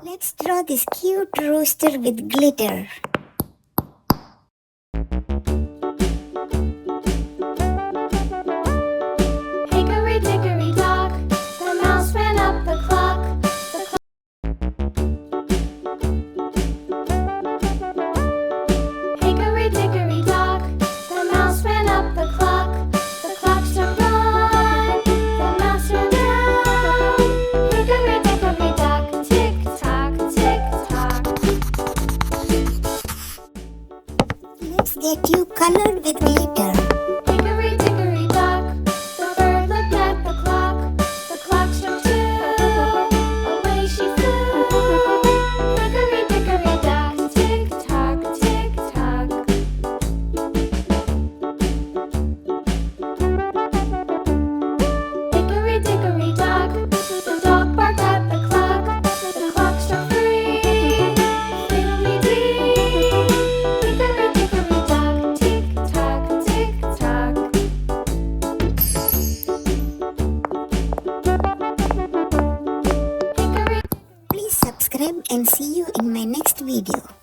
Let's draw this cute rooster with glitter. Hickory dickory dock, the mouse ran up the clock. Hickory dickory dock, the mouse ran up the clock. The clock struck one, the mouse ran down. Hickory dickory dock, tick tock, tick tock. Let's get you colored with glitter. Hickory dickory dock, the bird looked at the clock. The clock struck two, away she flew. Hickory dickory dock, tick tock, tick tock. Hickory dickory dock, the dog barked at the clock. The clock struck three, fiddly-dee. Hickory dickory dock, tick tock, tick tock. Hickory Please subscribe and see you in my next video.